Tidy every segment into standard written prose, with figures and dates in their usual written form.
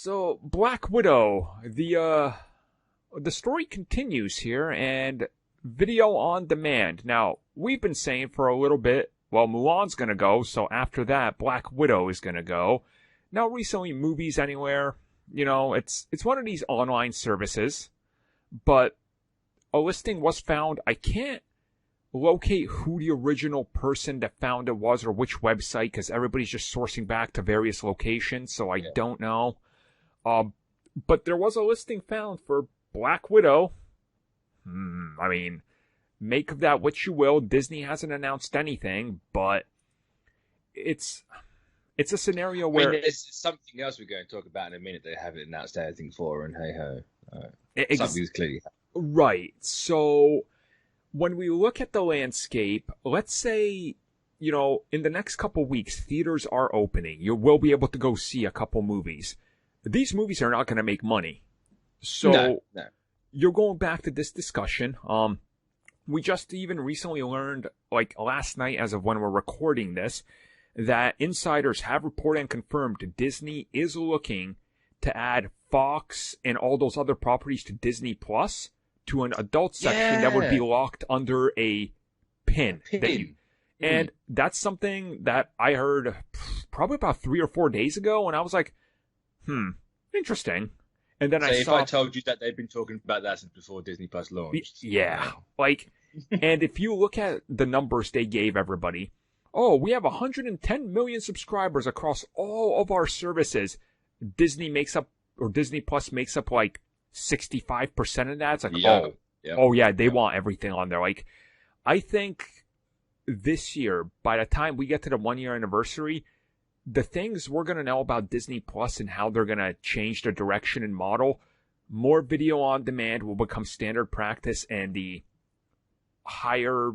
So, Black Widow, the story continues here, and video on demand. Now, we've been saying for a little bit, well, Mulan's gonna go, so after that, Black Widow is gonna go. Now, recently, Movies Anywhere, it's one of these online services, but a listing was found. I can't locate who the original person that found it was or which website, because everybody's just sourcing back to various locations, so I don't know. But there was a listing found for Black Widow. I mean, make of that what you will. Disney hasn't announced anything, but it's a scenario where... I mean, there's something else we're going to talk about in a minute they haven't announced anything for, and hey-ho. Something's clearly... Right. So, when we look at the landscape, let's say, in the next couple weeks, theaters are opening. You will be able to go see a couple movies. These movies are not going to make money. So, no. You're going back to this discussion. We just even recently learned, like last night as of when we're recording this, that insiders have reported and confirmed Disney is looking to add Fox and all those other properties to Disney Plus to an adult section that would be locked under a pin. And that's something that I heard probably about 3 or 4 days ago, and I was like, interesting. And then if I told you that they've been talking about that since before Disney Plus launched. Yeah. And if you look at the numbers they gave everybody, we have 110 million subscribers across all of our services. Disney Plus makes up like 65% of that. It's like, they want everything on there. Like, I think this year, by the time we get to the 1 year anniversary, the things we're going to know about Disney Plus and how they're going to change their direction and model, more video on demand will become standard practice, and the higher,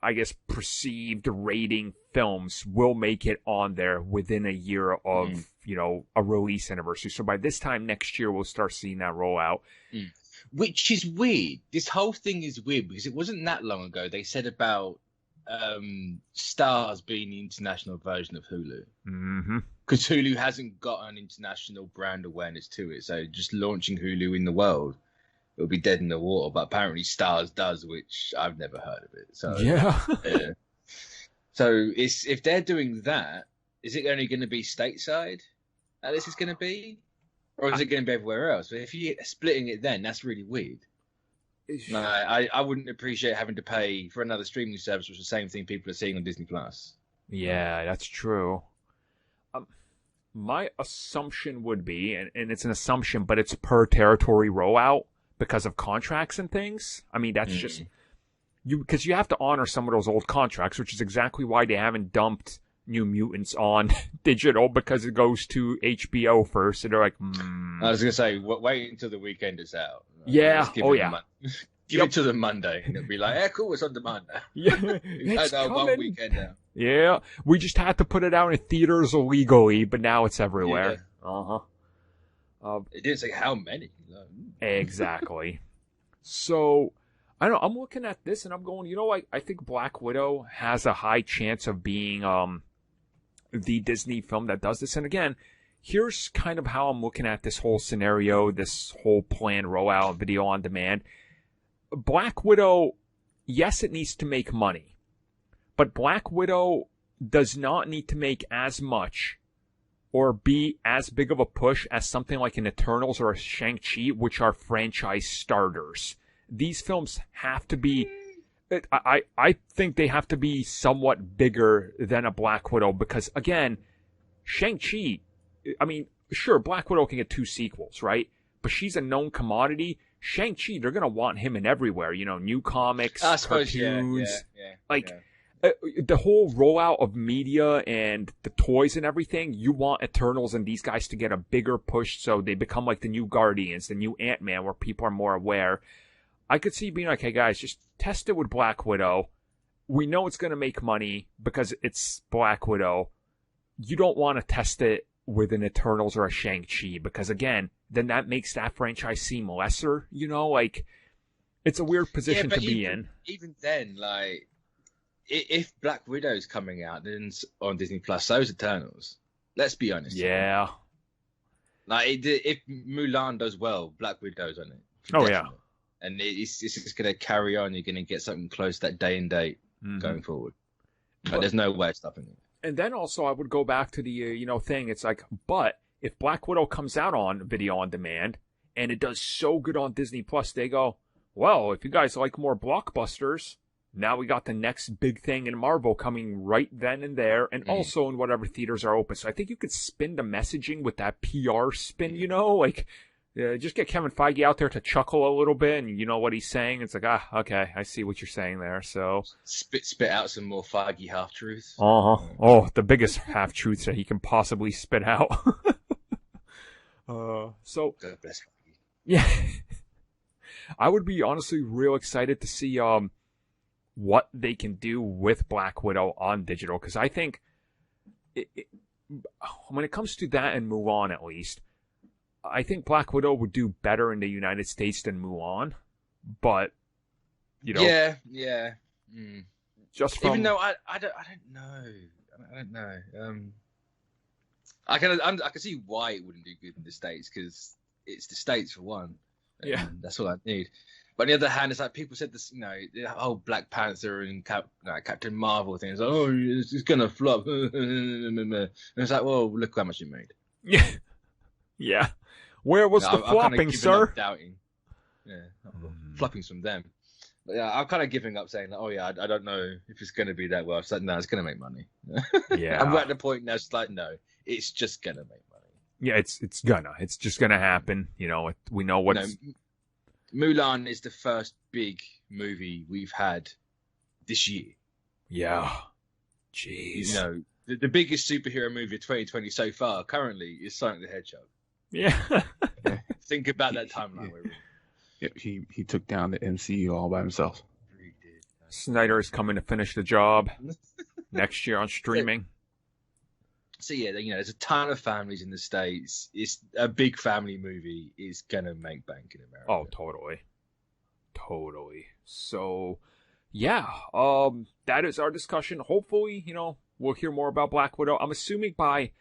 I guess, perceived rating films will make it on there within a year of, a release anniversary. So by this time next year, we'll start seeing that roll out. Which is weird. This whole thing is weird because it wasn't that long ago they said about Stars being the international version of Hulu. Because Hulu hasn't got an international brand awareness to it. So just launching Hulu in the world, it'll be dead in the water. But apparently Stars does, which I've never heard of it. So yeah. So if they're doing that, is it only going to be stateside that this is going to be? Or is it going to be everywhere else? But if you're splitting it then, that's really weird. No, I wouldn't appreciate having to pay for another streaming service, which is the same thing people are seeing on Disney Plus. Yeah, that's true. My assumption would be, and it's an assumption, but it's per territory rollout because of contracts and things. I mean, that's just because you have to honor some of those old contracts, which is exactly why they haven't dumped New Mutants on digital, because it goes to HBO first. And they're like, I was gonna say, wait until the weekend is out. Yeah. Give it to them Monday, and it'll be like, cool, it's on demand now. Yeah, it's one weekend now. Yeah, we just had to put it out in theaters illegally, but now it's everywhere. Yeah. It didn't say how many. Exactly. So, I don't know, I'm looking at this and I'm going, I think Black Widow has a high chance of being the Disney film that does this. And again, here's kind of how I'm looking at this whole scenario, this whole planned rollout, video on demand. Black Widow, yes, it needs to make money, but Black Widow does not need to make as much or be as big of a push as something like an Eternals or a Shang-Chi, which are franchise starters. These films have to be, I think they have to be somewhat bigger than a Black Widow, because again, Shang-Chi, I mean, sure, Black Widow can get 2 sequels, right? But she's a known commodity. Shang-Chi, they're going to want him in everywhere, new comics, cartoons. The whole rollout of media and the toys and everything, you want Eternals and these guys to get a bigger push so they become like the new Guardians, the new Ant-Man, where people are more aware. I could see being like, hey guys, just test it with Black Widow. We know it's going to make money because it's Black Widow. You don't want to test it with an Eternals or a Shang-Chi, because again, then that makes that franchise seem lesser, it's a weird position to be in. Even then, if Black Widow's coming out then on Disney Plus, so's Eternals. Let's be honest. Yeah. Like, if Mulan does well, Black Widow's on it. Oh, yeah. And it's just going to carry on. You're going to get something close that day and date going forward. But there's no way of stopping it. And then also I would go back to the, thing. It's like, but if Black Widow comes out on video on demand and it does so good on Disney Plus, they go, well, if you guys like more blockbusters, now we got the next big thing in Marvel coming right then and there, and also in whatever theaters are open. So I think you could spin the messaging with that PR spin, like just get Kevin Feige out there to chuckle a little bit, and you know what he's saying. It's like, okay, I see what you're saying there. So spit out some more Feige half truths. Oh, the biggest half truths that he can possibly spit out. So God bless Feige. Yeah, I would be honestly real excited to see what they can do with Black Widow on digital, because I think when it comes to that and Mulan, at least, I think Black Widow would do better in the United States than Mulan, but yeah. Just from... even though I don't know. I can see why it wouldn't do good in the States, because it's the States for one. Yeah, that's all I need. But on the other hand, it's like people said this, the whole Black Panther and Captain Marvel thing. It's like, oh, it's gonna flop. And it's like, well, look how much it made. Yeah. Where was the flopping, sir? Doubting. Yeah, flopping's from them. But yeah, I'm kind of giving up, saying, oh yeah, I don't know if it's gonna be that well. It's like, no, it's gonna make money. Yeah. I'm at the point now. It's like, no, it's just gonna make money. Yeah, it's just gonna happen. We know what's. Mulan is the first big movie we've had this year. Yeah. Jeez. The biggest superhero movie of 2020 so far currently is Sonic the Hedgehog. Yeah. Think about that timeline. Yeah, he took down the MCU all by himself. He did. Snyder is coming to finish the job next year on streaming. So yeah, there's a ton of families in the States. It's a big family movie. Is gonna make bank in America. Oh, totally. So, yeah, that is our discussion. Hopefully, we'll hear more about Black Widow. I'm assuming by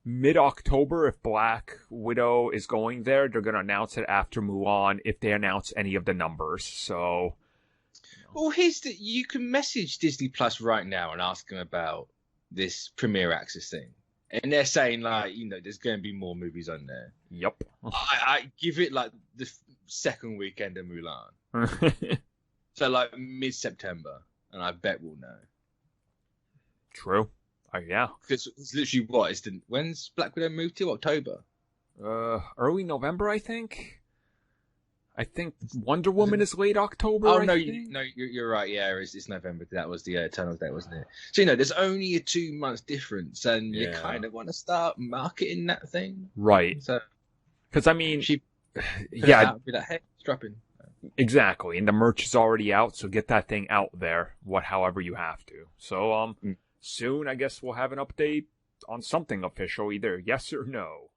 mid-October, if Black Widow is going there, they're gonna announce it after Mulan, if they announce any of the numbers. So, well, you can message Disney Plus right now and ask them about this Premier Access thing. And they're saying, there's going to be more movies on there. Yep. I give it, the second weekend of Mulan. So, mid-September. And I bet we'll know. True. Yeah. Because it's literally when's Black Widow moved to? October? Early November, I think. I think Wonder Woman is late October. Oh, no, you're right. Yeah, it's November. That was the Eternals Day, wasn't it? So, there's only a 2 months difference, and you kind of want to start marketing that thing. Right. So, because, I mean, be like, hey, it's dropping. Exactly. And the merch is already out, so get that thing out there, however you have to. So, soon, I guess we'll have an update on something official, either yes or no.